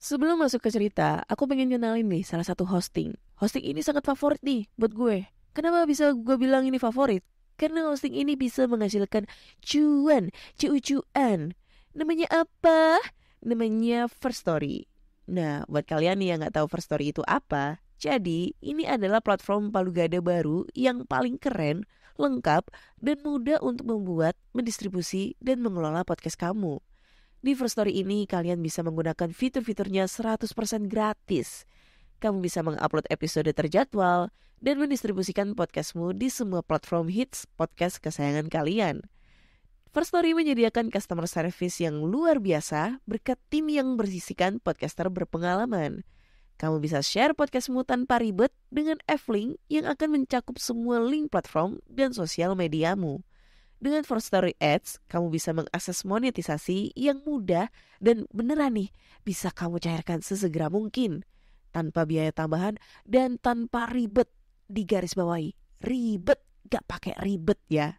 Sebelum masuk ke cerita, aku pengen kenalin nih salah satu hosting. Hosting ini sangat favorit nih buat gue. Kenapa bisa gue bilang ini favorit? Karena hosting ini bisa menghasilkan cuan. Namanya apa? Namanya First Story. Nah, buat kalian nih yang nggak tahu First Story itu apa, jadi ini adalah platform palu gada baru yang paling keren, lengkap, dan mudah untuk membuat, mendistribusi, dan mengelola podcast kamu. Di First Story ini kalian bisa menggunakan fitur-fiturnya 100% gratis. Kamu bisa mengupload episode terjadwal dan mendistribusikan podcastmu di semua platform hits podcast kesayangan kalian. First Story menyediakan customer service yang luar biasa berkat tim yang berisikan podcaster berpengalaman. Kamu bisa share podcastmu tanpa ribet dengan F-Link yang akan mencakup semua link platform dan sosial mediamu. Dengan First Story Ads, kamu bisa mengakses monetisasi yang mudah dan beneran nih bisa kamu cairkan sesegera mungkin. Tanpa biaya tambahan dan tanpa ribet. Digaris bawahi, ribet gak pakai ribet ya.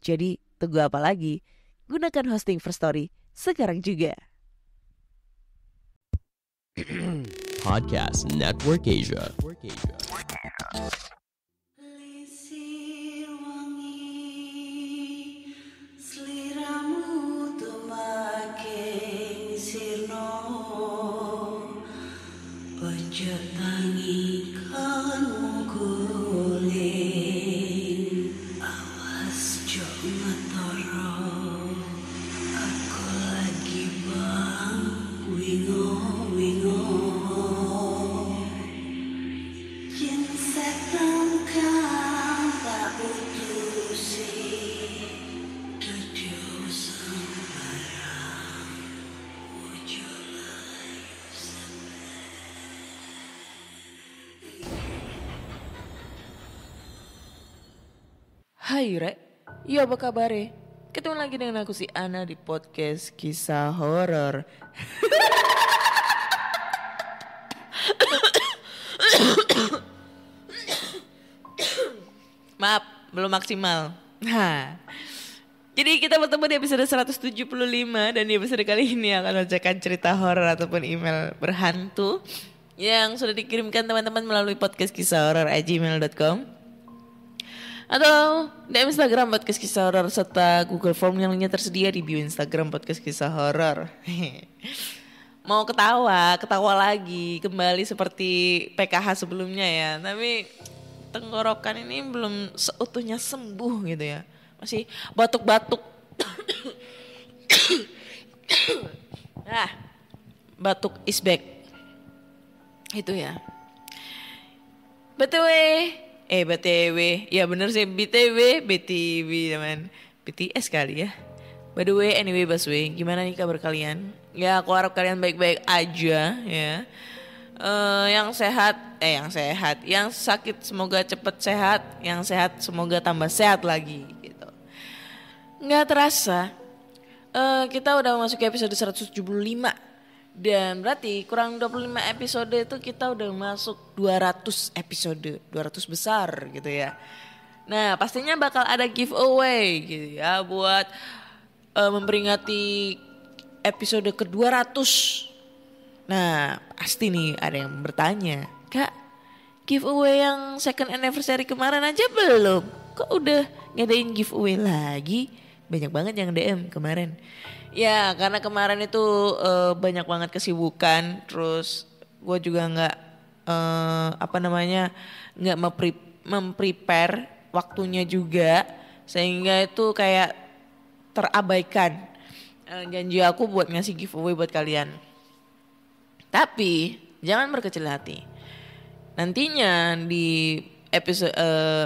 Jadi tunggu apa lagi? Gunakan hosting First Story sekarang juga. Podcast Network Asia. Lisir wangi seliramu tumaking sirno ojo tangi kanmu guling awas jo ngetoro aku lagi bang wingo yen setan kang tak putusi dudu sembarang ojo layu Hai Rek, iya apa kabar? Ketemu lagi dengan aku si Ana di podcast kisah horor. Maaf, belum maksimal. Nah, jadi kita bertemu di episode 175 dan di episode kali ini akan membacakan cerita horor ataupun email berhantu yang sudah dikirimkan teman-teman melalui podcast kisah horor@gmail.com atau DM Instagram podcast kisah horor serta Google Form yang linknya tersedia di bio Instagram podcast kisah horor. Mau ketawa lagi kembali seperti PKH sebelumnya ya. Tapi tenggorokan ini belum seutuhnya sembuh gitu ya. Masih batuk-batuk. Batuk is back. Itu ya. BTW, ya bener sih BTW teman, BTS kali ya. By the way, anyway Baswe, gimana nih kabar kalian? Ya aku harap kalian baik-baik aja ya. Yang sehat, yang sakit semoga cepet sehat, yang sehat semoga tambah sehat lagi gitu. Nggak terasa, kita udah masuk ke episode 175. Dan berarti kurang 25 episode itu kita udah masuk 200 episode, 200 besar gitu ya. Nah pastinya bakal ada giveaway gitu ya buat memperingati episode ke-200. Nah pasti nih ada yang bertanya, Kak giveaway yang second anniversary kemarin aja belum? Kok udah ngadain giveaway lagi? Banyak banget yang DM kemarin. Ya karena kemarin itu banyak banget kesibukan. Terus gue juga gak nggak memprepare waktunya juga. Sehingga itu kayak terabaikan janji aku buat ngasih giveaway buat kalian. Tapi jangan berkecil hati. Nantinya di episode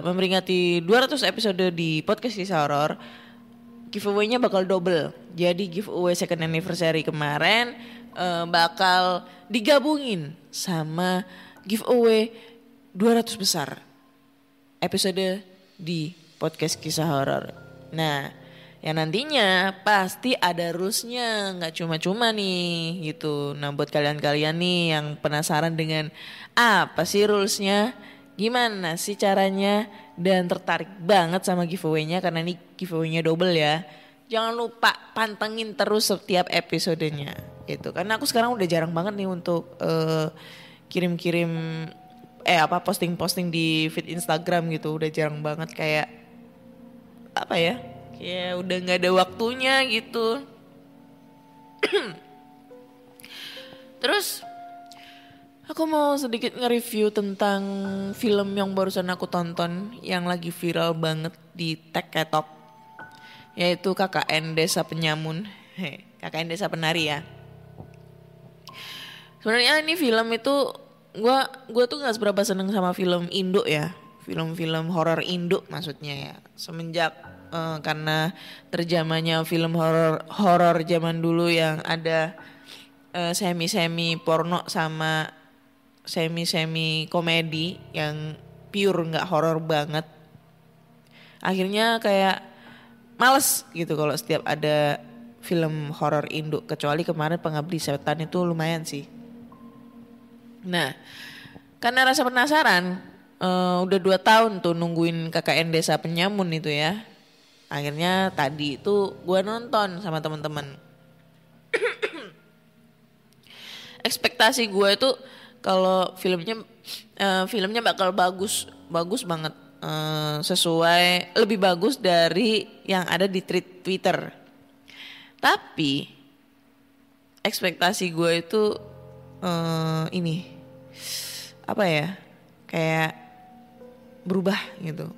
memperingati 200 episode di podcast kisah horor, giveaway-nya bakal double. Jadi giveaway second anniversary kemarin bakal digabungin sama giveaway 200 besar episode di podcast kisah horor. Nah, yang nantinya pasti ada rules-nya, nggak cuma-cuma nih gitu. Nah, buat kalian-kalian nih yang penasaran dengan apa sih rules-nya, gimana sih caranya, dan tertarik banget sama giveaway-nya karena ini giveaway-nya double ya. Jangan lupa pantengin terus setiap episodenya. Itu karena aku sekarang udah jarang banget nih untuk kirim-kirim posting-posting di feed Instagram gitu, udah jarang banget, kayak apa ya, kayak udah nggak ada waktunya gitu. Terus aku mau sedikit nge-review tentang film yang barusan aku tonton yang lagi viral banget di TikTok, yaitu KKN Desa Penyamun. KKN Desa Penari ya. Sebenarnya ini film itu gua tuh nggak seberapa seneng sama film Indo ya, film-film horor Indo maksudnya ya. Semenjak karena terjamanya film horor zaman dulu yang ada semi porno sama semi komedi yang pure nggak horor banget. Akhirnya kayak males gitu kalau setiap ada film horor Indo, kecuali kemarin Pengabdi Setan itu lumayan sih. Nah, karena rasa penasaran, udah 2 tahun tuh nungguin KKN Desa Penyamun itu ya. Akhirnya tadi itu gue nonton sama teman-teman. Ekspektasi gue itu kalau filmnya bakal bagus banget, sesuai, lebih bagus dari yang ada di Twitter. Tapi ekspektasi gue itu ini apa ya, kayak berubah gitu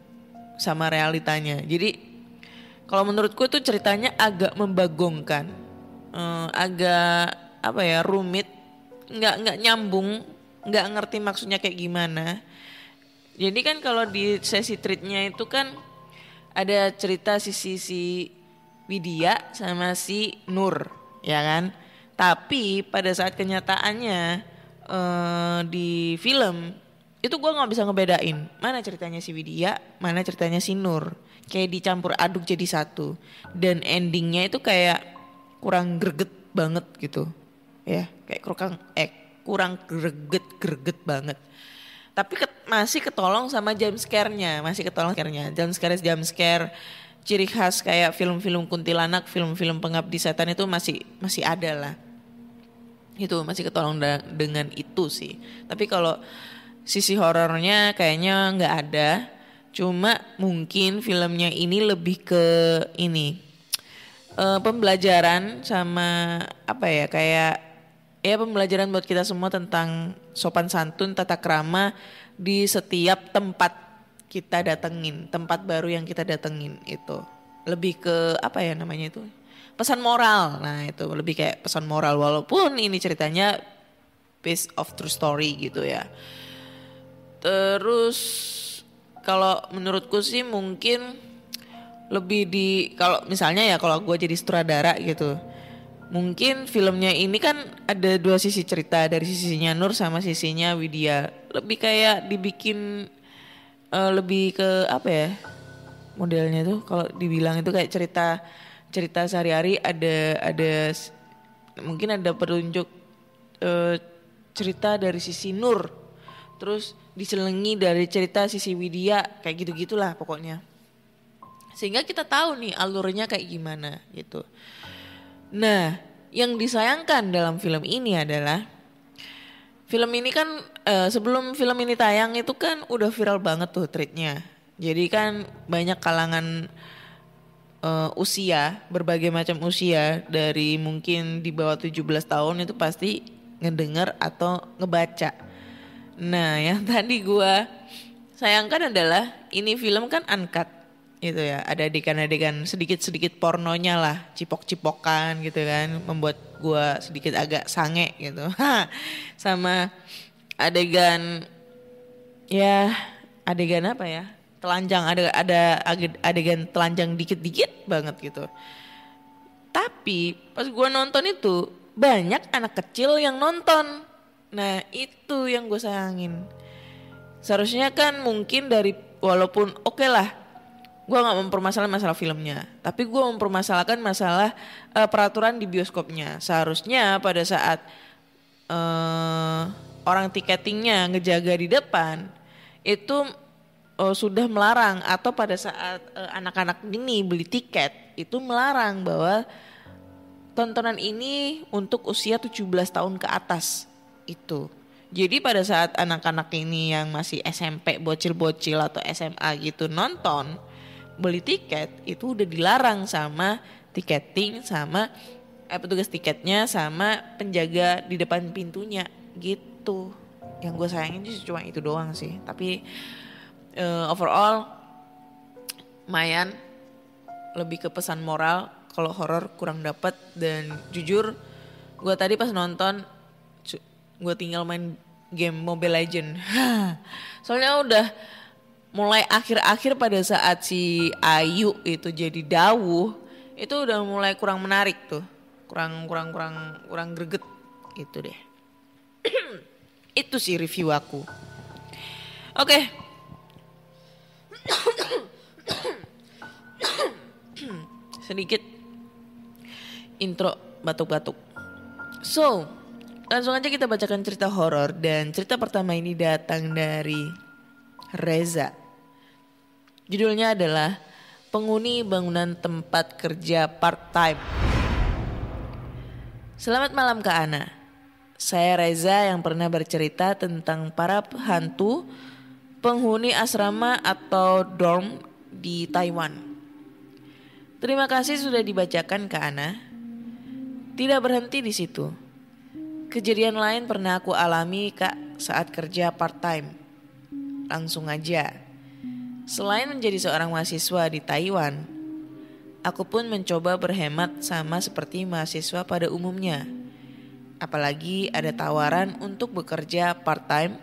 sama realitanya. Jadi kalau menurutku tuh ceritanya agak membagongkan, agak apa ya, rumit, nggak nyambung, nggak ngerti maksudnya kayak gimana. Jadi kan kalau di sesi treatnya itu kan ada cerita si Widya sama si Nur, ya kan? Tapi pada saat kenyataannya di film itu gue nggak bisa ngebedain mana ceritanya si Widya, mana ceritanya si Nur, kayak dicampur aduk jadi satu, dan endingnya itu kayak kurang greget banget gitu ya, kayak kurang greget banget. Tapi masih ketolong sama jump scare-nya, jump scare ciri khas kayak film-film kuntilanak, film-film pengabdi setan itu masih ada lah. Itu masih ketolong dengan itu sih. Tapi kalau sisi horornya kayaknya nggak ada. Cuma mungkin filmnya ini lebih ke ini pembelajaran sama apa ya, kayak ya pembelajaran buat kita semua tentang sopan santun, tata krama di setiap tempat kita datengin, tempat baru yang kita datengin. Itu lebih ke apa ya namanya itu, pesan moral. Nah itu lebih kayak pesan moral, walaupun ini ceritanya based of true story gitu ya. Terus kalau menurutku sih mungkin lebih kalau misalnya ya kalau gue jadi sutradara gitu, mungkin filmnya ini kan ada 2 sisi cerita, dari sisinya Nur sama sisinya Widya. Lebih kayak dibikin lebih ke apa ya modelnya tuh, kalau dibilang itu kayak cerita sehari-hari, ada mungkin ada petunjuk cerita dari sisi Nur, terus diselengi dari cerita sisi Widya, kayak gitu-gitulah pokoknya. Sehingga kita tahu nih alurnya kayak gimana gitu. Nah, yang disayangkan dalam film ini adalah film ini kan sebelum film ini tayang itu kan udah viral banget tuh tweetnya. Jadi kan banyak kalangan usia, berbagai macam usia, dari mungkin di bawah 17 tahun itu pasti ngedenger atau ngebaca. Nah, yang tadi gua sayangkan adalah ini film kan uncut gitu ya, ada adegan-adegan sedikit-sedikit pornonya lah, cipok-cipokan gitu kan, membuat gua sedikit agak sange gitu. Sama adegan apa ya, telanjang, ada adegan telanjang dikit-dikit banget gitu. Tapi pas gua nonton itu banyak anak kecil yang nonton. Nah itu yang gue sayangin. Seharusnya kan mungkin walaupun oke lah, gue gak mempermasalahkan masalah filmnya, tapi gue mempermasalahkan masalah peraturan di bioskopnya. Seharusnya pada saat orang tiketingnya ngejaga di depan itu sudah melarang, atau pada saat anak-anak ini beli tiket itu melarang bahwa tontonan ini untuk usia 17 tahun ke atas itu. Jadi pada saat anak-anak ini yang masih SMP, bocil-bocil atau SMA gitu nonton, beli tiket itu udah dilarang sama tiketing, sama petugas tiketnya, sama penjaga di depan pintunya gitu. Yang gue sayangin sih cuma itu doang sih. Tapi overall lumayan, lebih ke pesan moral. Kalau horor kurang dapat, dan jujur gue tadi pas nonton gue tinggal main game Mobile Legend. Soalnya udah mulai akhir-akhir pada saat si Ayu itu jadi dawuh, itu udah mulai kurang menarik tuh. Kurang greget gitu deh. Itu sih review aku. Oke. Sedikit intro batuk-batuk. So, langsung aja kita bacakan cerita horor, dan cerita pertama ini datang dari Reza. Judulnya adalah Penghuni Bangunan Tempat Kerja Part-Time. Selamat malam Kak Ana. Saya Reza yang pernah bercerita tentang para hantu penghuni asrama atau dorm di Taiwan. Terima kasih sudah dibacakan Kak Ana. Tidak berhenti di situ. Kejadian lain pernah aku alami Kak saat kerja part-time. Langsung aja. Selain menjadi seorang mahasiswa di Taiwan, aku pun mencoba berhemat sama seperti mahasiswa pada umumnya. Apalagi ada tawaran untuk bekerja part-time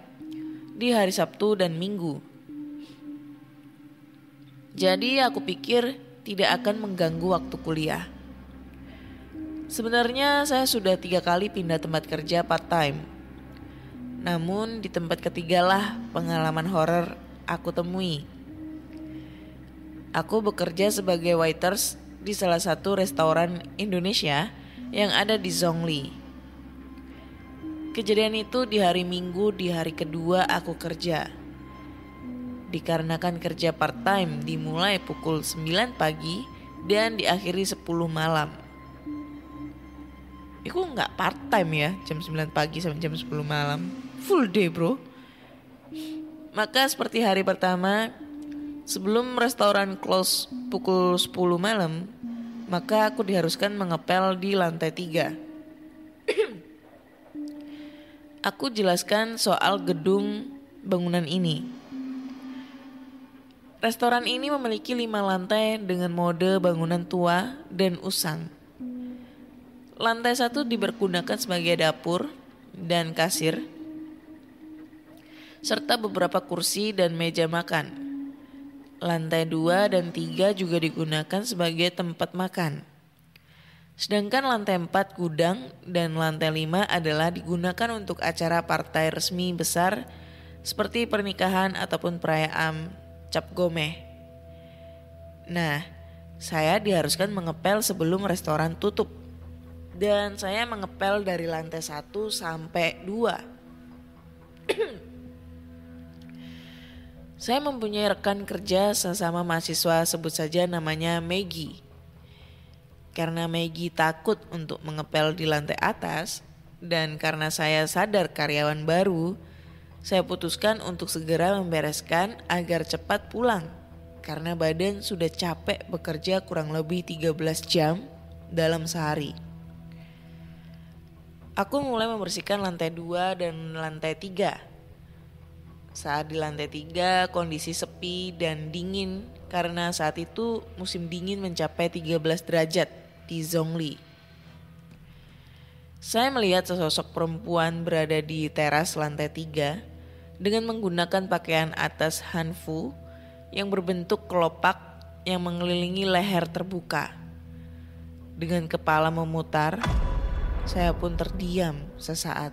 di hari Sabtu dan Minggu. Jadi aku pikir tidak akan mengganggu waktu kuliah. Sebenarnya saya sudah 3 kali pindah tempat kerja part-time. Namun di tempat ketigalah pengalaman horor aku temui. Aku bekerja sebagai waiters di salah satu restoran Indonesia yang ada di Zhongli. Kejadian itu di hari Minggu, di hari kedua aku kerja. Dikarenakan kerja part-time dimulai pukul 9 pagi dan diakhiri 10 malam. Itu gak part-time ya, jam 9 pagi sampai jam 10 malam. Full day bro. Maka seperti hari pertama, sebelum restoran close pukul 10 malam, maka aku diharuskan mengepel di lantai 3. Aku jelaskan soal gedung bangunan ini. Restoran ini memiliki 5 lantai dengan mode bangunan tua dan usang. Lantai 1 dipergunakan sebagai dapur dan kasir, serta beberapa kursi dan meja makan. Lantai 2 dan 3 juga digunakan sebagai tempat makan. Sedangkan lantai 4 gudang dan lantai 5 adalah digunakan untuk acara partai resmi besar seperti pernikahan ataupun perayaan cap gomeh. Nah, saya diharuskan mengepel sebelum restoran tutup. Dan saya mengepel dari lantai 1 sampai 2. Saya mempunyai rekan kerja sesama mahasiswa, sebut saja namanya Maggie. Karena Maggie takut untuk mengepel di lantai atas, dan karena saya sadar karyawan baru, saya putuskan untuk segera membereskan agar cepat pulang. Karena badan sudah capek bekerja kurang lebih 13 jam dalam sehari. Aku mulai membersihkan lantai 2 dan lantai 3. Saat di lantai 3 kondisi sepi dan dingin karena saat itu musim dingin mencapai 13 derajat di Zhongli. Saya melihat sesosok perempuan berada di teras lantai 3 dengan menggunakan pakaian atas hanfu yang berbentuk kelopak yang mengelilingi leher terbuka. Dengan kepala memutar, saya pun terdiam sesaat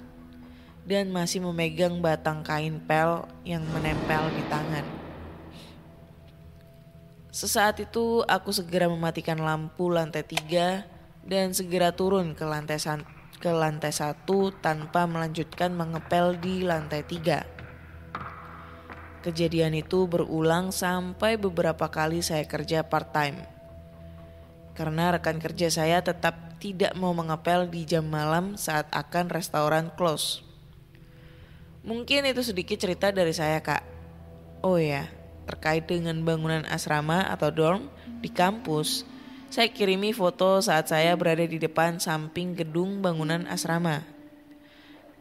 dan masih memegang batang kain pel yang menempel di tangan. Sesaat itu aku segera mematikan lampu lantai 3 dan segera turun ke lantai 1 tanpa melanjutkan mengepel di lantai 3. Kejadian itu berulang sampai beberapa kali saya kerja part-time. Karena rekan kerja saya tetap tidak mau mengepel di jam malam saat akan restoran close. Mungkin itu sedikit cerita dari saya, Kak. Oh ya, terkait dengan bangunan asrama atau dorm di kampus, saya kirimi foto saat saya berada di depan samping gedung bangunan asrama.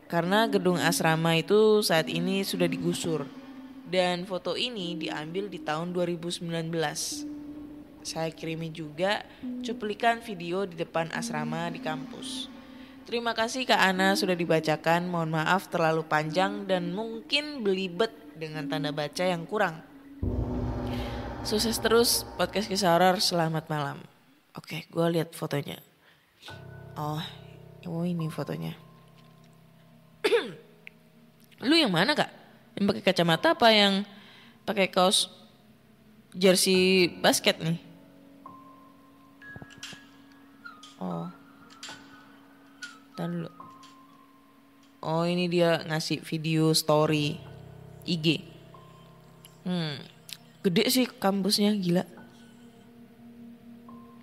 Karena gedung asrama itu saat ini sudah digusur. Dan foto ini diambil di tahun 2019. Saya kirimi juga cuplikan video di depan asrama di kampus. Terima kasih Kak Ana sudah dibacakan. Mohon maaf terlalu panjang dan mungkin belibet dengan tanda baca yang kurang. Sukses terus podcast kisah horor. Selamat malam. Oke, gue lihat fotonya. Oh ini fotonya. Lu yang mana, Kak? Yang pakai kacamata apa yang pakai kaos jersey basket nih? Oh. Tahan dulu. Oh, ini dia ngasih video story IG. Gede sih kampusnya, gila.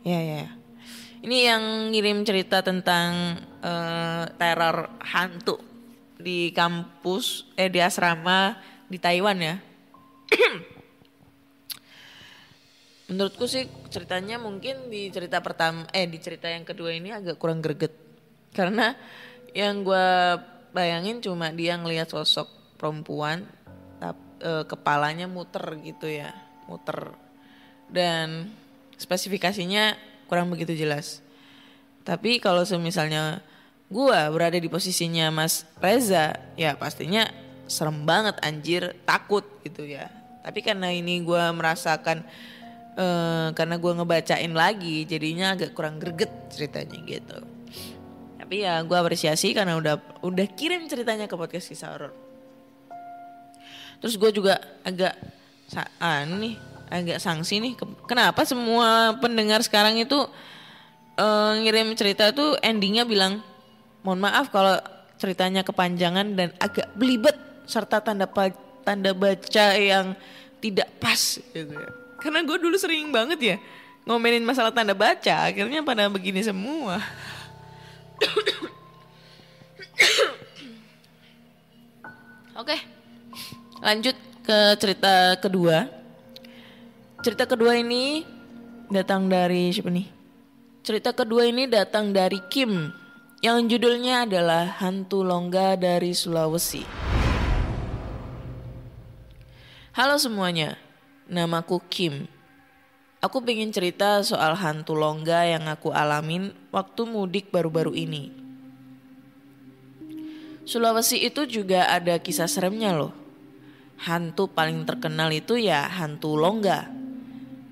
Ya. Ini yang ngirim cerita tentang teror hantu di kampus, di asrama di Taiwan ya. Menurutku sih ceritanya mungkin di cerita pertama, di cerita yang kedua ini agak kurang greget. Karena yang gue bayangin cuma dia ngelihat sosok perempuan, kepalanya muter gitu ya, muter. Dan spesifikasinya kurang begitu jelas. Tapi kalau misalnya gue berada di posisinya Mas Reza, ya pastinya serem banget anjir, takut gitu ya. Tapi karena ini gue merasakan, karena gue ngebacain lagi, jadinya agak kurang greget ceritanya gitu. Tapi ya gue apresiasi karena udah kirim ceritanya ke podcast kisah horor. Terus gue juga agak sanksi nih. Kenapa semua pendengar sekarang itu ngirim cerita tuh endingnya bilang mohon maaf kalau ceritanya kepanjangan dan agak belibet serta tanda baca yang tidak pas gitu ya. Karena gue dulu sering banget ya ngomelin masalah tanda baca, akhirnya pada begini semua. Oke, lanjut ke cerita kedua. Cerita kedua ini datang dari siapa nih? Cerita kedua ini datang dari Kim, yang judulnya adalah Hantu Longga dari Sulawesi. Halo semuanya, namaku Kim. Aku pengen cerita soal hantu longga yang aku alamin waktu mudik baru-baru ini. Sulawesi itu juga ada kisah seremnya loh. Hantu paling terkenal itu ya hantu longga.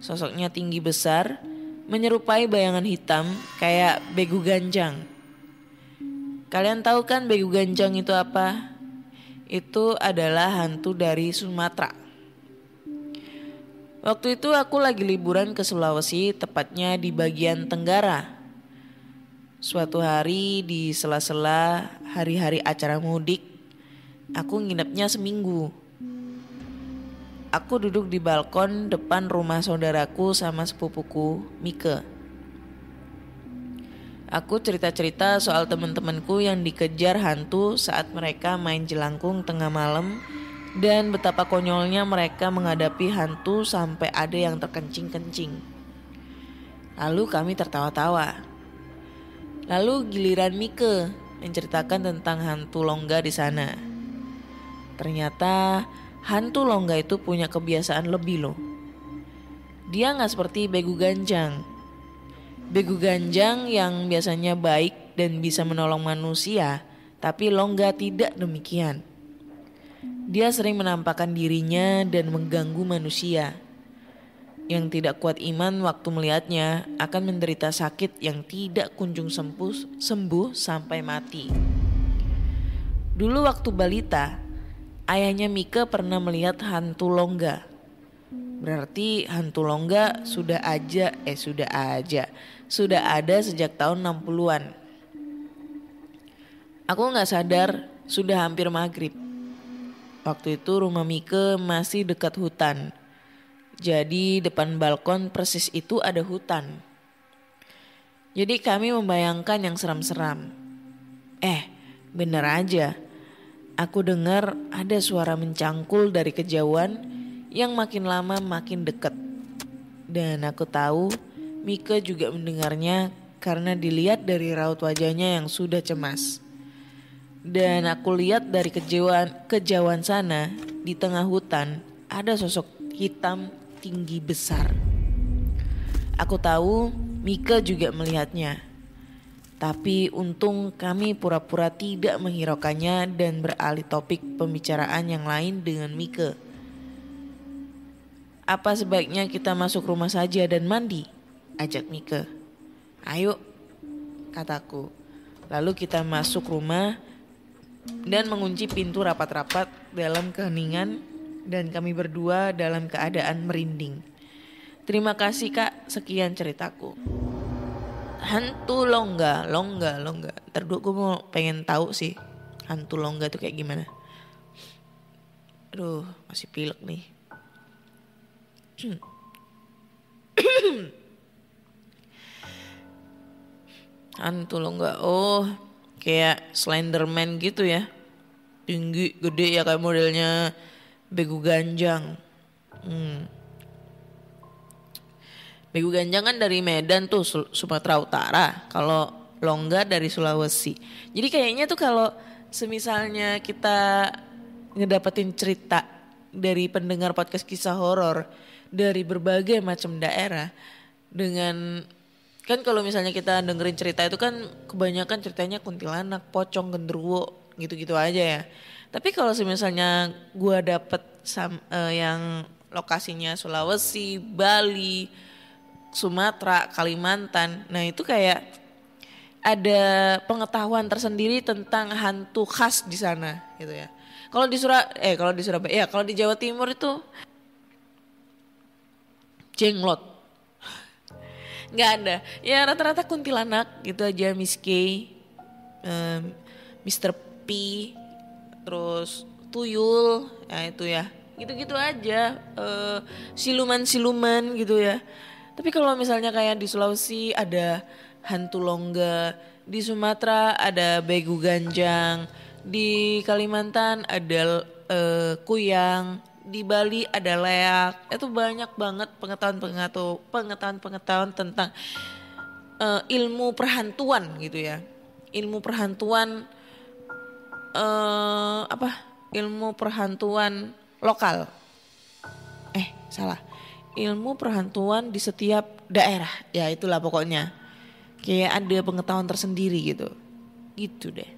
Sosoknya tinggi besar, menyerupai bayangan hitam kayak begu ganjang. Kalian tahu kan begu ganjang itu apa? Itu adalah hantu dari Sumatera. Waktu itu aku lagi liburan ke Sulawesi, tepatnya di bagian Tenggara. Suatu hari di sela-sela hari-hari acara mudik, aku nginepnya seminggu. Aku duduk di balkon depan rumah saudaraku sama sepupuku, Mike. Aku cerita-cerita soal teman-temanku yang dikejar hantu saat mereka main jelangkung tengah malam dan betapa konyolnya mereka menghadapi hantu sampai ada yang terkencing-kencing. Lalu kami tertawa-tawa. Lalu giliran Mike menceritakan tentang hantu longga di sana. Ternyata hantu longga itu punya kebiasaan lebih loh. Dia gak seperti begu ganjang. Begu ganjang yang biasanya baik dan bisa menolong manusia, tapi longga tidak demikian. Dia sering menampakkan dirinya dan mengganggu manusia. Yang tidak kuat iman waktu melihatnya akan menderita sakit yang tidak kunjung sembuh sampai mati. Dulu waktu balita, ayahnya Mike pernah melihat hantu longga. Berarti hantu longga sudah ada sejak tahun 60-an. Aku gak sadar sudah hampir maghrib. Waktu itu rumah Mike masih dekat hutan. Jadi depan balkon persis itu ada hutan. Jadi kami membayangkan yang seram-seram. Bener aja. Aku dengar ada suara mencangkul dari kejauhan yang makin lama makin dekat. Dan aku tahu Mika juga mendengarnya karena dilihat dari raut wajahnya yang sudah cemas. Dan aku lihat dari kejauhan sana di tengah hutan ada sosok hitam tinggi besar. Aku tahu Mika juga melihatnya. Tapi untung kami pura-pura tidak menghiraukannya dan beralih topik pembicaraan yang lain dengan Mika. Apa sebaiknya kita masuk rumah saja dan mandi? Ajak Mika. Ayo, kataku. Lalu kita masuk rumah dan mengunci pintu rapat-rapat dalam keheningan dan kami berdua dalam keadaan merinding. Terima kasih kak, sekian ceritaku. Hantu longga. Ntar dulu gue mau pengen tahu sih hantu longga tuh kayak gimana. Aduh, masih pilek nih. Hantu longga, oh kayak Slenderman gitu ya. Tinggi, gede ya kayak modelnya Begu Ganjang. Begu Ganjang kan dari Medan tuh, Sumatera Utara. Kalau Longga dari Sulawesi. Jadi kayaknya tuh kalau semisalnya kita ngedapetin cerita dari pendengar podcast kisah horor dari berbagai macam daerah dengan kan kalau misalnya kita dengerin cerita itu kan kebanyakan ceritanya kuntilanak, pocong, genderuwo gitu-gitu aja ya. Tapi kalau misalnya gua dapet yang lokasinya Sulawesi, Bali, Sumatera, Kalimantan. Nah itu kayak ada pengetahuan tersendiri tentang hantu khas di sana gitu ya. Kalau di Surabaya, kalau di Jawa Timur itu jenglot. Nggak ada. Ya rata-rata kuntilanak gitu aja, Miss K, Mr. P, terus tuyul, ya itu ya. Gitu-gitu aja, siluman-siluman gitu ya. Tapi kalau misalnya kayak di Sulawesi ada hantu longga, di Sumatera ada Begu Ganjang, di Kalimantan ada kuyang, di Bali ada leak. Itu banyak banget pengetahuan tentang ilmu perhantuan gitu ya. Ilmu perhantuan ilmu perhantuan lokal. Salah. Ilmu perhantuan di setiap daerah. Ya itulah pokoknya. Kayak ada pengetahuan tersendiri gitu. Gitu deh.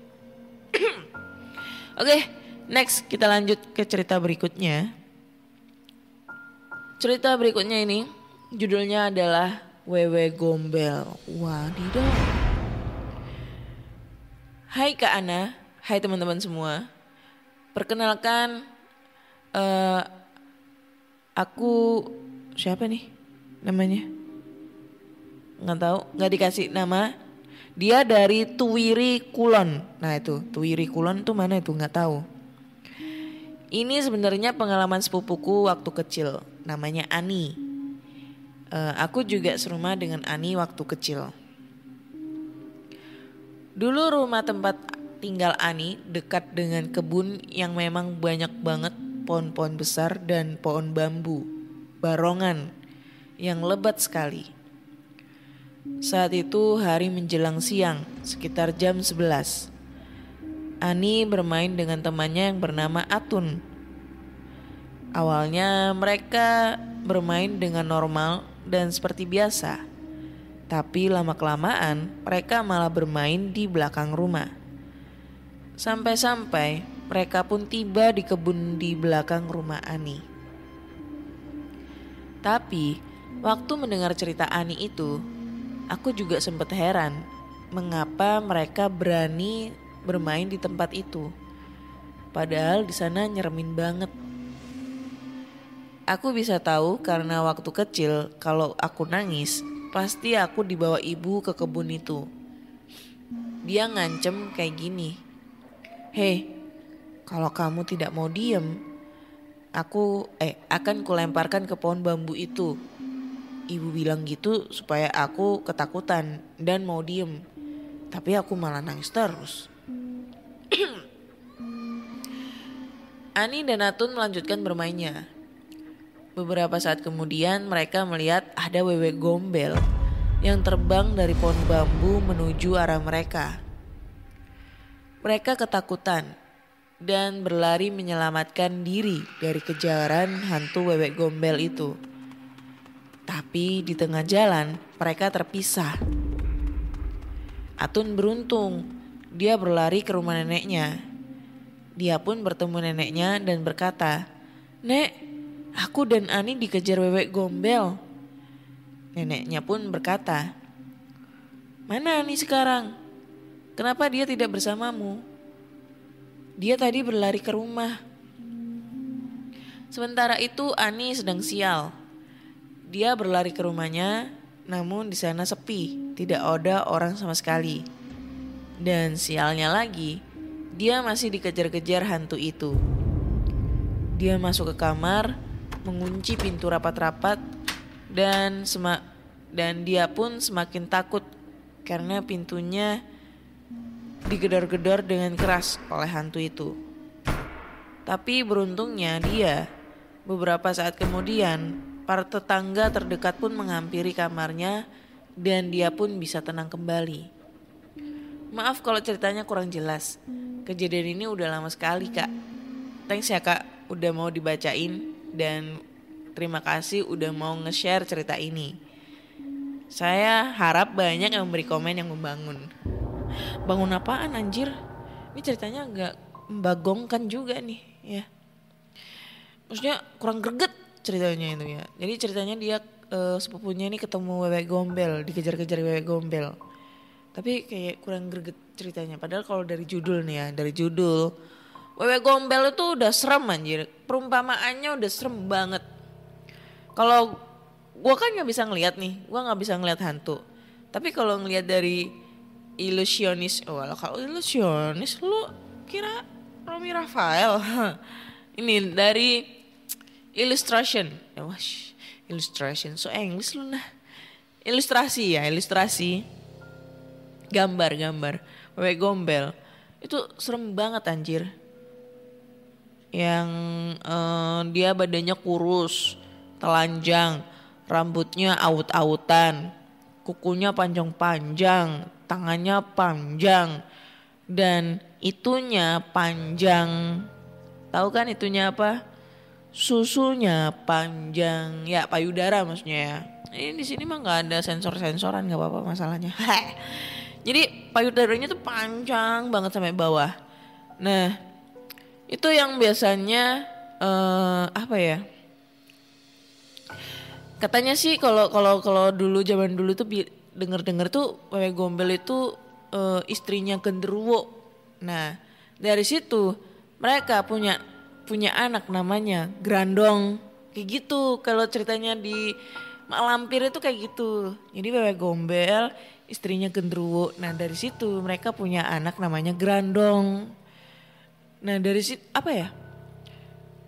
Oke, next kita lanjut ke cerita berikutnya. Cerita berikutnya ini judulnya adalah Wewe Gombel. Wadidaw. Hai Kak Ana, hai teman-teman semua. Perkenalkan aku siapa nih namanya? Nggak tahu, nggak dikasih nama. Dia dari Tuwiri Kulon. Nah itu Tuwiri Kulon tuh mana itu nggak tahu. Ini sebenarnya pengalaman sepupuku waktu kecil. Namanya Ani. Aku juga serumah dengan Ani waktu kecil. Dulu rumah tempat tinggal Ani dekat dengan kebun yang memang banyak banget pohon-pohon besar dan pohon bambu barongan yang lebat sekali. Saat itu hari menjelang siang, sekitar jam 11. Ani bermain dengan temannya yang bernama Atun. Awalnya mereka bermain dengan normal dan seperti biasa. Tapi lama-kelamaan mereka malah bermain di belakang rumah. Sampai-sampai mereka pun tiba di kebun di belakang rumah Ani. Tapi waktu mendengar cerita Ani itu, aku juga sempat heran mengapa mereka berani bermain di tempat itu. Padahal di sana nyeremin banget. Aku bisa tahu karena waktu kecil kalau aku nangis, pasti aku dibawa ibu ke kebun itu. Dia ngancem kayak gini. Hei, kalau kamu tidak mau diem, aku akan kulemparkan ke pohon bambu itu. Ibu bilang gitu supaya aku ketakutan dan mau diem. Tapi aku malah nangis terus. Ani dan Atun melanjutkan bermainnya. Beberapa saat kemudian mereka melihat ada wewe gombel yang terbang dari pohon bambu menuju arah mereka. Mereka ketakutan dan berlari menyelamatkan diri dari kejaran hantu wewe gombel itu. Tapi di tengah jalan mereka terpisah. Atun beruntung, dia berlari ke rumah neneknya. Dia pun bertemu neneknya dan berkata, "Nek, aku dan Ani dikejar wewe gombel." Neneknya pun berkata, "Mana Ani sekarang? Kenapa dia tidak bersamamu? Dia tadi berlari ke rumah." Sementara itu Ani sedang sial. Dia berlari ke rumahnya, namun di sana sepi, tidak ada orang sama sekali. Dan sialnya lagi, dia masih dikejar-kejar hantu itu. Dia masuk ke kamar, mengunci pintu rapat-rapat, dan dia pun semakin takut karena pintunya digedor-gedor dengan keras oleh hantu itu. Tapi beruntungnya dia, beberapa saat kemudian, para tetangga terdekat pun menghampiri kamarnya dan dia pun bisa tenang kembali. Maaf kalau ceritanya kurang jelas. Kejadian ini udah lama sekali, Kak. Thanks ya, Kak, udah mau dibacain dan terima kasih udah mau nge-share cerita ini. Saya harap banyak yang memberi komen yang membangun. Bangun apaan anjir? Ini ceritanya agak membagongkan juga nih, ya. Maksudnya kurang greget ceritanya itu ya. Jadi ceritanya dia sepupunya ini ketemu wewe gombel, dikejar-kejar wewe gombel. Tapi kayak kurang greget ceritanya. Padahal kalau dari judul nih ya, dari judul wewe gombel itu udah serem anjir. Perumpamaannya udah serem banget. Kalau gue kan nggak bisa ngelihat nih, gue nggak bisa ngelihat hantu. Tapi kalau ngelihat dari ilusionis, kalau ilusionis lu kira Romi Rafael? Ini dari illustration, illustration, so English lu nah. Ilustrasi ya, ilustrasi, gambar, wewe gombel, itu serem banget anjir. Yang dia badannya kurus, telanjang, rambutnya aut-autan, kukunya panjang-panjang, tangannya panjang, dan itunya panjang. Tahu kan itunya apa? Susunya panjang, ya payudara maksudnya ya. Ini di sini mah nggak ada sensor-sensoran, nggak apa-apa masalahnya. Jadi payudaranya tuh panjang banget sampai bawah. Nah, itu yang biasanya apa ya? Katanya sih kalau dulu zaman dulu tuh denger tuh wewe gombel itu istrinya genderuwo. Nah, dari situ mereka punya anak namanya Grandong. Kayak gitu kalau ceritanya di Mak Lampir itu kayak gitu. Jadi wewe gombel, istrinya genderuwo. Nah, dari situ mereka punya anak namanya Grandong. Nah, dari situ apa ya?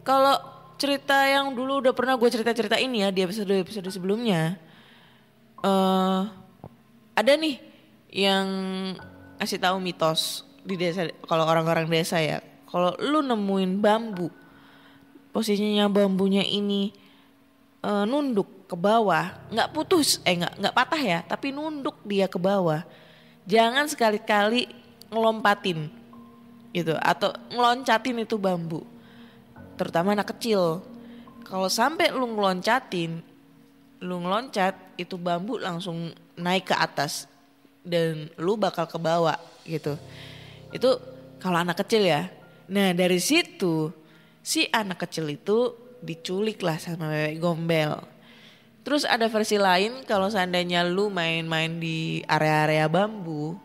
Kalau cerita yang dulu udah pernah gue cerita ini ya di episode sebelumnya. Ada nih yang ngasih tahu mitos di desa, kalau orang-orang desa ya. Kalau lu nemuin bambu, posisinya bambunya ini nunduk ke bawah, nggak putus, nggak patah ya, tapi nunduk dia ke bawah. Jangan sekali-kali ngelompatin gitu atau ngeloncatin itu bambu. Terutama anak kecil. Kalau sampai lu ngeloncatin, lu ngeloncat, itu bambu langsung naik ke atas dan lu bakal ke bawah gitu. Itu kalau anak kecil ya. Nah, dari situ si anak kecil itu diculik lah sama wewe gombel. Terus ada versi lain kalau seandainya lu main-main di area-area bambu,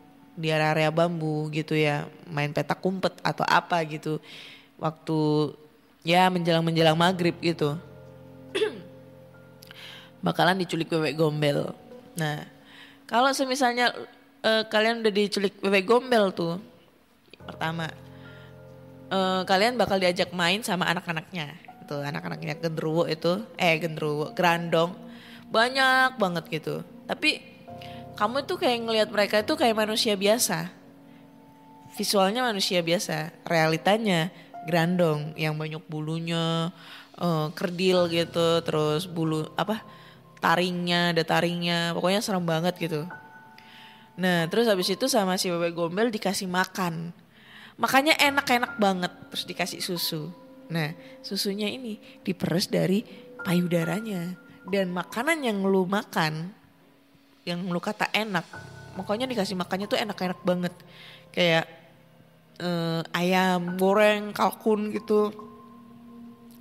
gitu ya, main petak umpet atau apa gitu. Waktu ya menjelang maghrib gitu. Bakalan diculik wewe gombel. Nah, kalau semisalnya kalian udah diculik wewe gombel tuh, pertama kalian bakal diajak main sama anak-anaknya. Itu anak-anaknya genderuwo itu, Grandong banyak banget gitu. Tapi kamu tuh kayak ngelihat mereka itu kayak manusia biasa. Visualnya manusia biasa, realitanya grandong yang banyak bulunya, kerdil gitu, terus bulu apa taringnya, ada taringnya, pokoknya serem banget gitu. Nah terus habis itu sama si bebek gombel dikasih makan. Makannya enak-enak banget, terus dikasih susu. Nah susunya ini diperes dari payudaranya. Dan makanan yang lu makan, yang lu kata enak, makanya dikasih makannya tuh enak-enak banget. Kayak ayam goreng, kalkun gitu,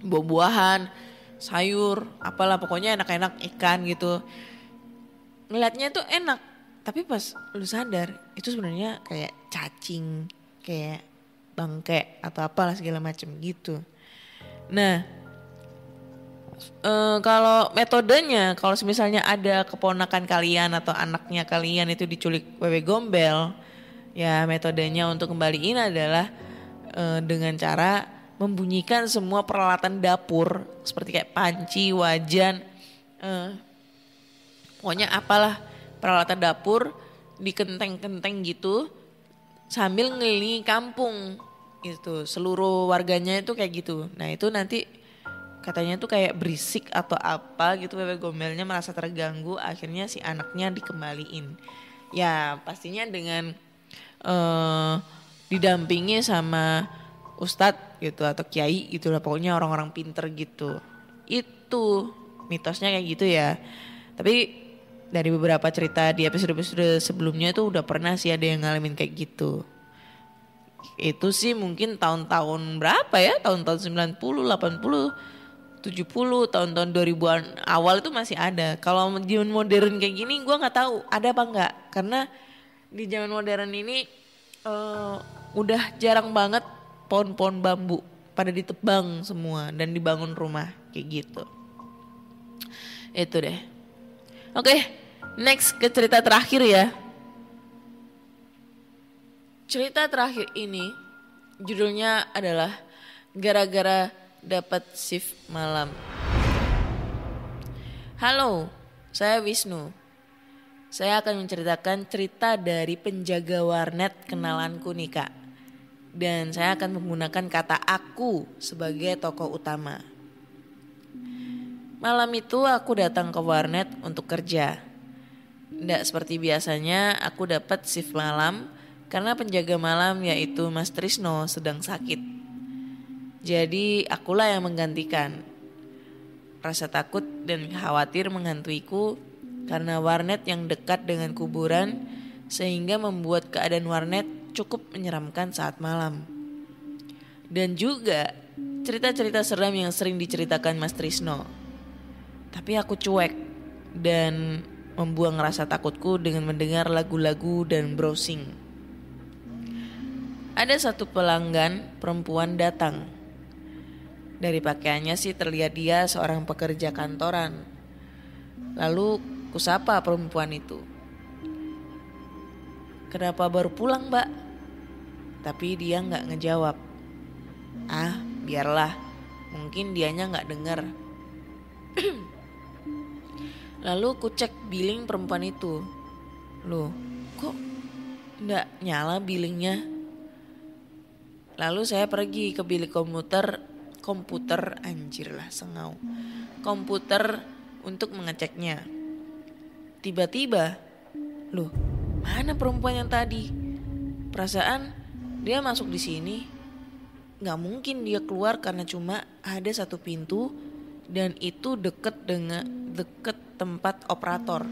buah-buahan, sayur, apalah pokoknya enak-enak, ikan gitu. Ngeliatnya tuh enak, tapi pas lu sadar itu sebenarnya kayak cacing, kayak bangke atau apalah segala macem gitu. Nah, kalau metodenya, kalau misalnya ada keponakan kalian atau anaknya kalian itu diculik bebek gombel, ya metodenya untuk kembaliin adalah dengan cara membunyikan semua peralatan dapur seperti kayak panci, wajan, pokoknya apalah peralatan dapur dikenteng-kenteng gitu sambil ngelilingi kampung gitu. Seluruh warganya itu kayak gitu. Nah itu nanti katanya tuh kayak berisik atau apa gitu, bebek gombelnya merasa terganggu, akhirnya si anaknya dikembaliin. Ya pastinya dengan didampingi sama ustadz gitu atau kiai gitu lah, pokoknya orang-orang pinter gitu. Itu mitosnya kayak gitu ya. Tapi dari beberapa cerita di episode-episode sebelumnya itu udah pernah sih ada yang ngalamin kayak gitu. Itu sih mungkin tahun-tahun berapa ya, tahun-tahun 90, 80, 70, tahun-tahun 2000-an awal itu masih ada. Kalau zaman modern kayak gini gue gak tahu ada apa enggak. Karena di zaman modern ini udah jarang banget pohon-pohon bambu pada ditebang semua dan dibangun rumah kayak gitu. Itu deh. Oke, next ke cerita terakhir ya. Cerita terakhir ini judulnya adalah Gara-gara Dapat Shift Malam. Halo, saya Wisnu. Saya akan menceritakan cerita dari penjaga warnet kenalanku nih Kak. Dan saya akan menggunakan kata aku sebagai tokoh utama. Malam itu aku datang ke warnet untuk kerja. Tidak seperti biasanya aku dapat shift malam karena penjaga malam yaitu Mas Trisno sedang sakit. Jadi akulah yang menggantikan. Rasa takut dan khawatir menghantuiku karena warnet yang dekat dengan kuburan sehingga membuat keadaan warnet cukup menyeramkan saat malam. Dan juga cerita-cerita seram yang sering diceritakan Mas Trisno. Tapi aku cuek dan membuang rasa takutku dengan mendengar lagu-lagu dan browsing. Ada satu pelanggan perempuan datang. Dari pakaiannya sih terlihat dia seorang pekerja kantoran. Lalu kusapa perempuan itu. Kenapa baru pulang mbak? Tapi dia gak ngejawab. Ah biarlah, mungkin dianya gak dengar. Lalu ku cek billing perempuan itu. Loh kok gak nyala billingnya? Lalu saya pergi ke bilik komputer anjir lah sengau. Komputer untuk mengeceknya. Tiba-tiba, loh mana perempuan yang tadi? Perasaan dia masuk di sini. Gak mungkin dia keluar karena cuma ada satu pintu dan itu deket tempat operator.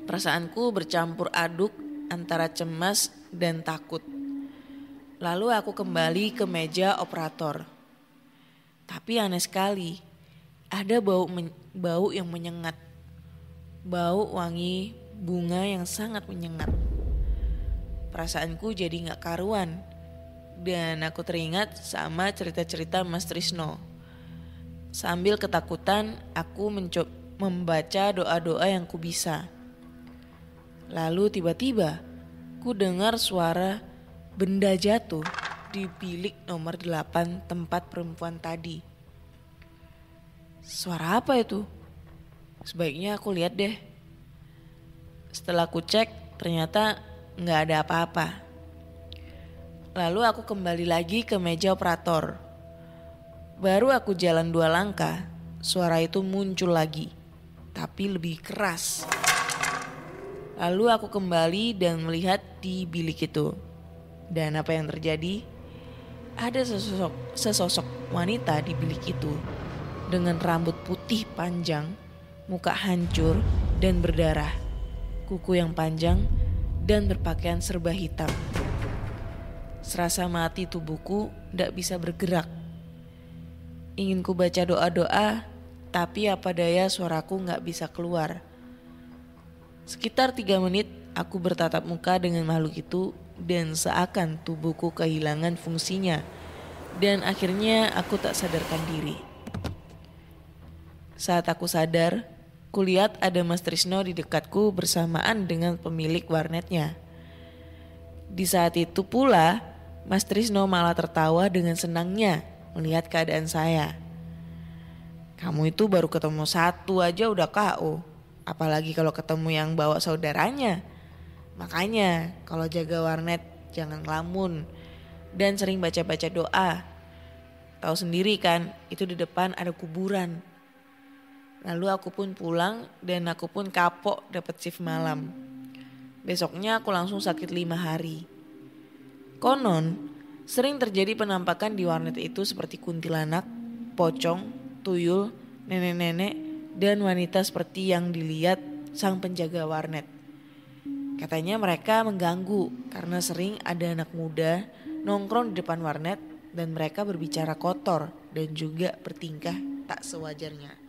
Perasaanku bercampur aduk antara cemas dan takut. Lalu aku kembali ke meja operator. Tapi aneh sekali, ada bau yang menyengat. Bau wangi bunga yang sangat menyengat. Perasaanku jadi gak karuan. Dan aku teringat sama cerita-cerita Mas Trisno. Sambil ketakutan, aku membaca doa-doa yang ku bisa. Lalu tiba-tiba, ku dengar suara benda jatuh di bilik nomor 8 tempat perempuan tadi. Suara apa itu? Sebaiknya aku lihat deh. Setelah aku cek, ternyata nggak ada apa-apa. Lalu aku kembali lagi ke meja operator. Baru aku jalan 2 langkah, suara itu muncul lagi, tapi lebih keras. Lalu aku kembali dan melihat di bilik itu. Dan apa yang terjadi? Ada sesosok wanita di bilik itu dengan rambut putih panjang, muka hancur dan berdarah, kuku yang panjang dan berpakaian serba hitam. Serasa mati tubuhku tidak bisa bergerak. Ingin ku baca doa-doa, tapi apa daya suaraku gak bisa keluar. Sekitar 3 menit aku bertatap muka dengan makhluk itu dan seakan tubuhku kehilangan fungsinya. Dan akhirnya aku tak sadarkan diri. Saat aku sadar, kulihat ada Mas Trisno di dekatku bersamaan dengan pemilik warnetnya. Di saat itu pula, Mas Trisno malah tertawa dengan senangnya melihat keadaan saya. Kamu itu baru ketemu 1 aja udah KO, apalagi kalau ketemu yang bawa saudaranya. Makanya kalau jaga warnet jangan ngelamun dan sering baca-baca doa. Tahu sendiri kan, itu di depan ada kuburan. Lalu aku pun pulang dan aku pun kapok dapat shift malam. Besoknya aku langsung sakit 5 hari. Konon, sering terjadi penampakan di warnet itu seperti kuntilanak, pocong, tuyul, nenek-nenek, dan wanita seperti yang dilihat sang penjaga warnet. Katanya mereka mengganggu karena sering ada anak muda nongkrong di depan warnet dan mereka berbicara kotor dan juga bertingkah tak sewajarnya.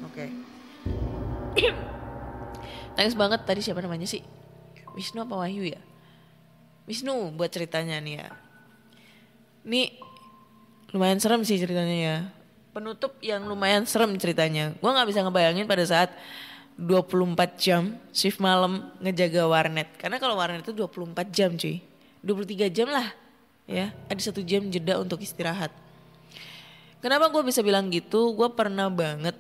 Oke. Thanks banget tadi siapa namanya sih? Wisnu apa Wahyu ya? Wisnu buat ceritanya nih ya. Nih lumayan serem sih ceritanya ya. Penutup yang lumayan serem ceritanya. Gue gak bisa ngebayangin pada saat 24 jam shift malam ngejaga warnet. Karena kalau warnet itu 24 jam cuy. 23 jam lah ya. Ada 1 jam jeda untuk istirahat. Kenapa gue bisa bilang gitu? Gue pernah banget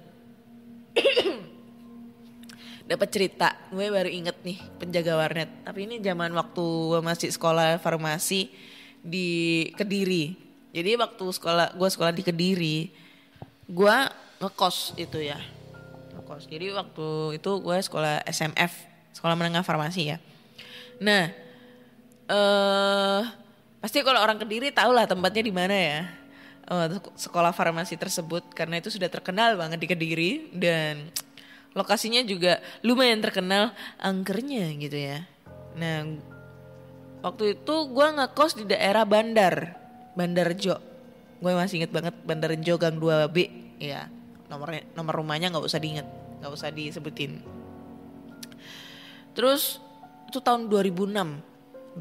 dapat cerita, gue baru inget nih penjaga warnet. Tapi ini zaman waktu gue masih sekolah farmasi di Kediri. Jadi waktu gue sekolah di Kediri, gue ngekos itu ya. Ngekos. Jadi waktu itu gue sekolah SMF, sekolah menengah farmasi ya. Nah, pasti kalau orang Kediri tahu lah tempatnya di mana ya. Sekolah farmasi tersebut karena itu sudah terkenal banget di Kediri dan lokasinya juga lumayan terkenal angkernya gitu ya. Nah waktu itu gue ngekos di daerah Bandarjo. Gue masih inget banget Bandarjo Gang 2B ya. Nomor rumahnya gak usah diinget, gak usah disebutin. Terus itu tahun 2006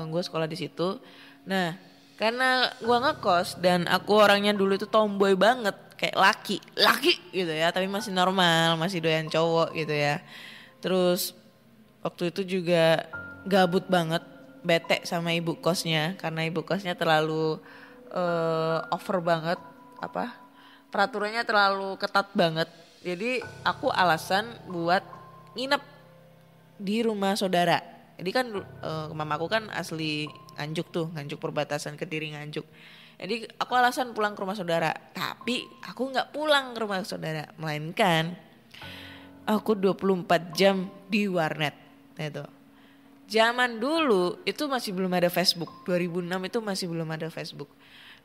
gue sekolah di situ. Nah karena gue ngekos dan aku orangnya dulu itu tomboy banget, kayak laki gitu ya, tapi masih normal, masih doyan cowok gitu ya. Terus waktu itu juga gabut banget, bete sama ibu kosnya karena ibu kosnya terlalu over banget, peraturannya terlalu ketat banget. Jadi aku alasan buat nginep di rumah saudara. Jadi kan mamaku kan asli Nganjuk perbatasan Kediri Nganjuk. Jadi aku alasan pulang ke rumah saudara, tapi aku gak pulang ke rumah saudara, melainkan aku 24 jam di warnet. Itu. Zaman dulu itu masih belum ada Facebook, 2006 itu masih belum ada Facebook.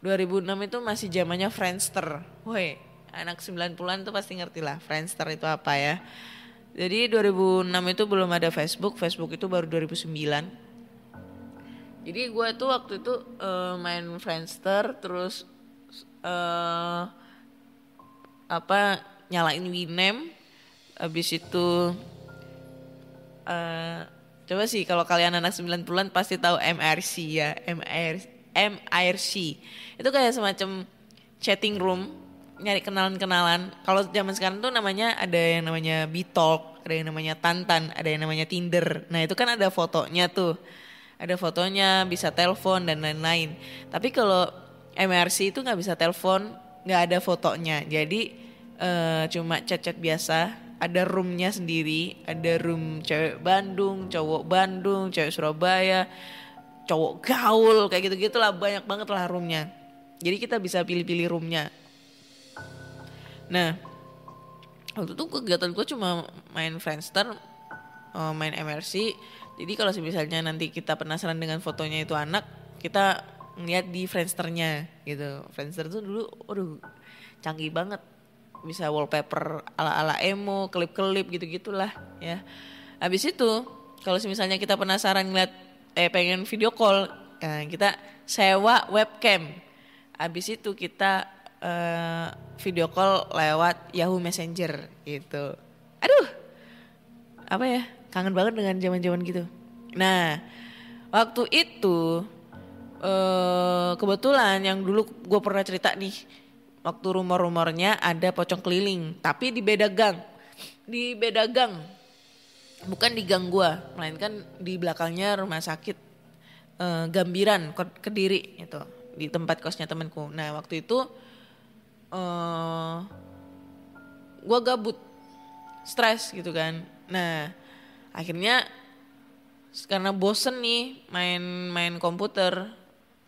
2006 itu masih zamannya Friendster. Woi, anak 90-an tuh pasti ngerti lah Friendster itu apa ya. Jadi 2006 itu belum ada Facebook itu baru 2009. Jadi gue tuh waktu itu main Friendster terus nyalain Winem, habis itu coba sih kalau kalian anak 90-an pasti tahu MRC ya, MIRC. Itu kayak semacam chatting room, nyari kenalan-kenalan. Kalau zaman sekarang tuh namanya ada yang namanya Bitalk, ada yang namanya Tantan, ada yang namanya Tinder. Nah, itu kan ada fotonya tuh. Ada fotonya, bisa telepon dan lain-lain. Tapi kalau MRC itu nggak bisa telepon, nggak ada fotonya. Jadi cuma chat-chat biasa. Ada roomnya sendiri, ada room cewek Bandung, cowok Bandung, cewek Surabaya, cowok gaul, kayak gitu-gitulah, banyak banget lah roomnya. Jadi kita bisa pilih-pilih roomnya. Nah, waktu itu kegiatan gue cuma main Friendster, main MRC. Jadi kalau misalnya nanti kita penasaran dengan fotonya itu anak, kita ngeliat di Friendsternya gitu. Friendster tuh dulu, aduh, canggih banget. Bisa wallpaper ala-ala emo, klip-klip gitu-gitulah ya. Habis itu kalau misalnya kita penasaran ngeliat pengen video call, kita sewa webcam. Habis itu kita video call lewat Yahoo Messenger gitu. Aduh, apa ya, kangen banget dengan zaman-zaman gitu. Nah, waktu itu kebetulan yang dulu gue pernah cerita nih, waktu rumor-rumornya ada pocong keliling, tapi di beda gang. Di beda gang. Bukan di gang gua, melainkan di belakangnya rumah sakit Gambiran, Kediri itu, di tempat kosnya temanku. Nah, waktu itu gua gabut, stres gitu kan. Nah, akhirnya karena bosen nih main komputer,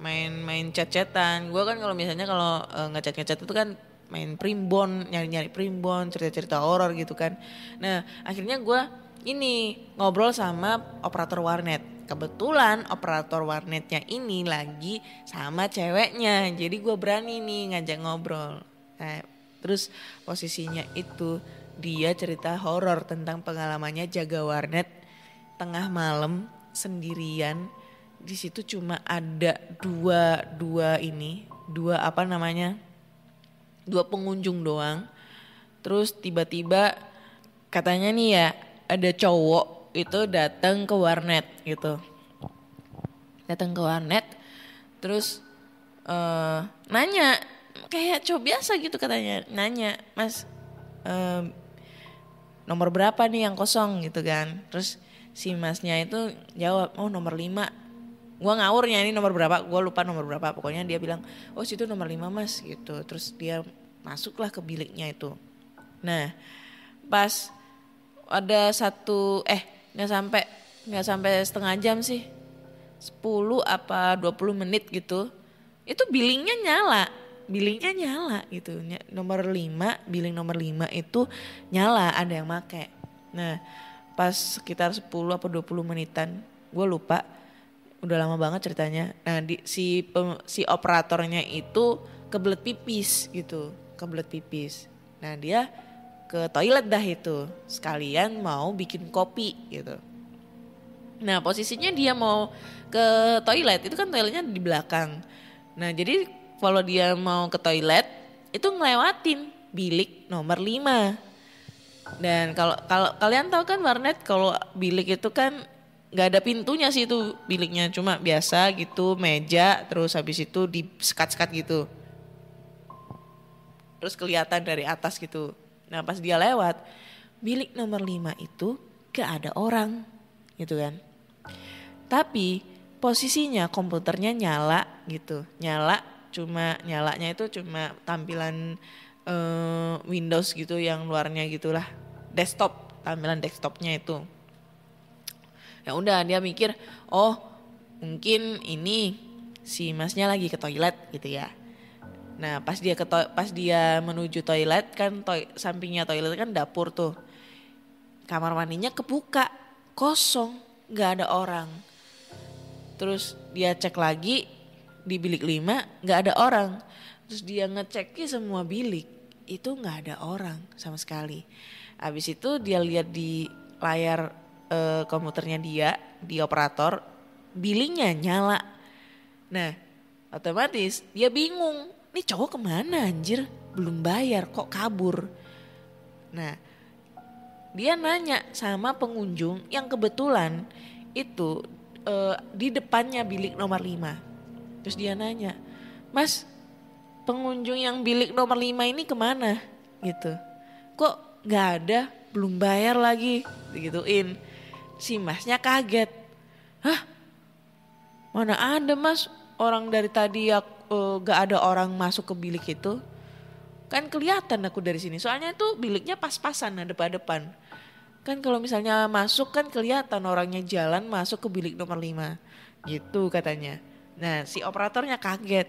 main chat-chatan. Gue kan kalau misalnya kalau ngechat itu kan main primbon, nyari primbon, cerita-cerita horor gitu kan. Nah, akhirnya gue ini ngobrol sama operator warnet. Kebetulan operator warnetnya ini lagi sama ceweknya. Jadi gue berani nih ngajak ngobrol. Nah, terus posisinya itu dia cerita horor tentang pengalamannya jaga warnet tengah malam sendirian. Di situ cuma ada dua pengunjung doang. Terus tiba-tiba katanya nih ya, ada cowok itu datang ke warnet gitu. Datang ke warnet terus nanya kayak cowok biasa gitu, katanya nanya, "Mas, nomor berapa nih yang kosong?" gitu kan. Terus si masnya itu jawab, "Oh, nomor 5. Gue ngawurnya, ini nomor berapa, gue lupa nomor berapa. Pokoknya dia bilang, "Oh, situ nomor 5 mas," gitu. Terus dia masuklah ke biliknya itu. Nah, pas ada nggak sampai setengah jam sih, 10 apa 20 menit gitu, itu billingnya nyala gitu. Nomor 5, billing nomor 5 itu nyala, ada yang make. Nah, pas sekitar 10 apa 20 menitan, gue lupa, udah lama banget ceritanya. Nah, si operatornya itu kebelet pipis gitu, kebelet pipis. Nah, dia ke toilet dah itu, sekalian mau bikin kopi gitu. Nah, posisinya dia mau ke toilet, itu kan toiletnya di belakang. Nah, jadi kalau dia mau ke toilet, itu ngelewatin bilik nomor 5. Dan kalau kalian tahu kan warnet, kalau bilik itu kan nggak ada pintunya sih itu biliknya, cuma biasa gitu, meja, terus habis itu di sekat-sekat gitu. Terus kelihatan dari atas gitu. Nah, pas dia lewat, bilik nomor 5 itu gak ada orang gitu kan. Tapi posisinya komputernya nyala gitu. Nyalanya itu cuma tampilan Windows gitu yang luarnya gitulah. Tampilan desktopnya itu. Ya udah, dia mikir, "Oh, mungkin ini si masnya lagi ke toilet gitu ya." Nah, pas dia menuju toilet kan, sampingnya toilet kan dapur tuh. Kamar mandinya kebuka, kosong, nggak ada orang. Terus dia cek lagi di bilik 5, nggak ada orang. Terus dia ngecek semua bilik, itu nggak ada orang sama sekali. Habis itu dia lihat di layar komputernya dia, di operator, billingnya nyala. Nah, otomatis dia bingung, nih cowok kemana anjir, belum bayar kok kabur. Nah, dia nanya sama pengunjung yang kebetulan itu di depannya bilik nomor 5. Terus dia nanya, "Mas, pengunjung yang bilik nomor 5 ini kemana?" gitu. "Kok gak ada, belum bayar lagi," digituin. Si masnya kaget. "Hah? Mana ada mas, orang dari tadi gak ada orang masuk ke bilik itu." Kan kelihatan aku dari sini. Soalnya itu biliknya pas-pasan depan-depan. Kan kalau misalnya masuk kan kelihatan orangnya jalan masuk ke bilik nomor 5. Gitu katanya. Nah si operatornya kaget.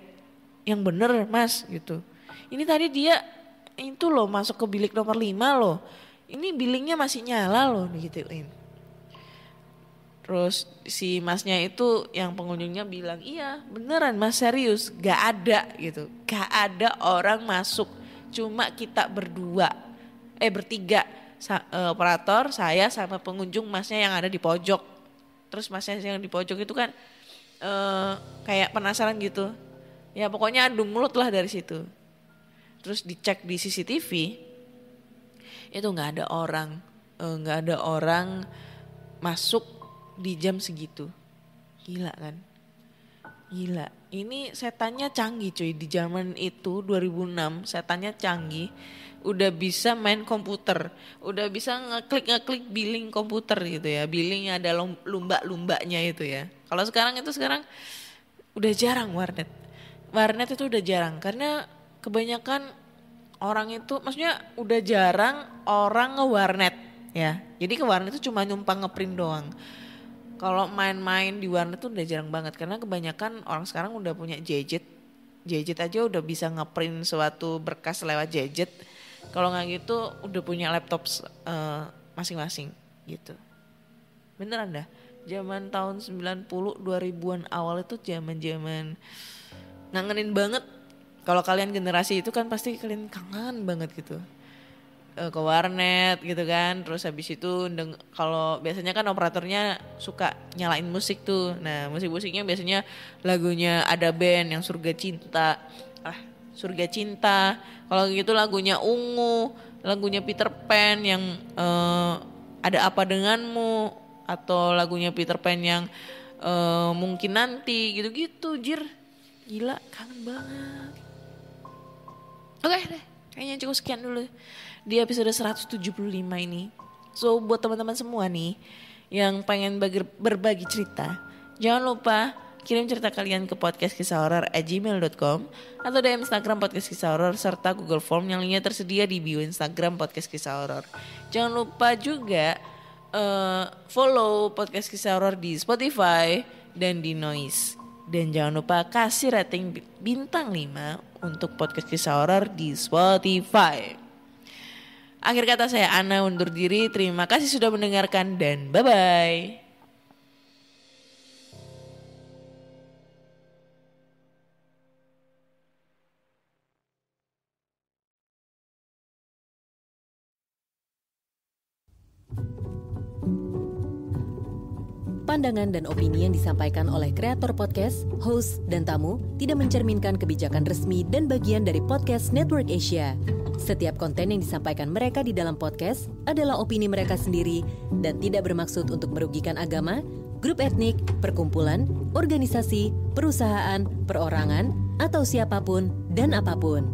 Yang bener mas gitu. Ini tadi dia itu loh masuk ke bilik nomor 5 loh. Ini billingnya masih nyala loh gituin. Terus si masnya itu yang pengunjungnya bilang iya beneran mas serius gak ada gitu. Gak ada orang masuk. Cuma kita bertiga operator, saya sama pengunjung masnya yang ada di pojok. Terus masnya yang di pojok itu kan kayak penasaran gitu. Ya pokoknya adu mulut lah dari situ. Terus dicek di CCTV itu nggak ada orang masuk di jam segitu. Gila kan? Gila. Ini setannya canggih cuy. Di zaman itu 2006 setannya canggih. Udah bisa main komputer. Udah bisa ngeklik billing komputer gitu ya. Billingnya ada lumba-lumbanya itu ya. Kalau sekarang udah jarang warnet. Warnet itu udah jarang. Karena kebanyakan orang itu maksudnya udah jarang orang nge-warnet ya. Jadi ke warnet itu cuma numpang ngeprint doang. Kalau main-main di warnet tuh udah jarang banget karena kebanyakan orang sekarang udah punya gadget. Gadget aja udah bisa ngeprint suatu berkas lewat gadget. Kalau nggak gitu udah punya laptop masing-masing gitu. Beneran dah. Zaman tahun 90 2000-an awal itu zaman-zaman ngangenin banget. Kalau kalian generasi itu kan pasti kalian kangen banget gitu. Ke warnet gitu kan. Terus habis itu kalau biasanya kan operatornya suka nyalain musik tuh. Nah musik-musiknya biasanya lagunya ada band yang Surga Cinta. Kalau gitu lagunya Ungu, lagunya Peter Pan yang Ada Apa Denganmu. Atau lagunya Peter Pan yang Mungkin Nanti gitu-gitu jir. Gila kangen banget. Oke deh kayaknya cukup sekian dulu di episode 175 ini. So buat teman-teman semua nih yang pengen berbagi cerita, jangan lupa kirim cerita kalian ke podcastkisahhoror@gmail.com atau DM Instagram Podcast Kisah Horor serta Google Form yang linknya tersedia di bio Instagram Podcast Kisah Horor. Jangan lupa juga follow Podcast Kisah Horor di Spotify dan di Noise. Dan jangan lupa kasih rating bintang 5 untuk Podcast Kisah Horor di Spotify. Akhir kata saya Ana undur diri. Terima kasih sudah mendengarkan dan bye-bye. Pandangan dan opini yang disampaikan oleh kreator podcast, host, dan tamu tidak mencerminkan kebijakan resmi dan bagian dari Podcast Network Asia. Setiap konten yang disampaikan mereka di dalam podcast adalah opini mereka sendiri dan tidak bermaksud untuk merugikan agama, grup etnik, perkumpulan, organisasi, perusahaan, perorangan, atau siapapun dan apapun.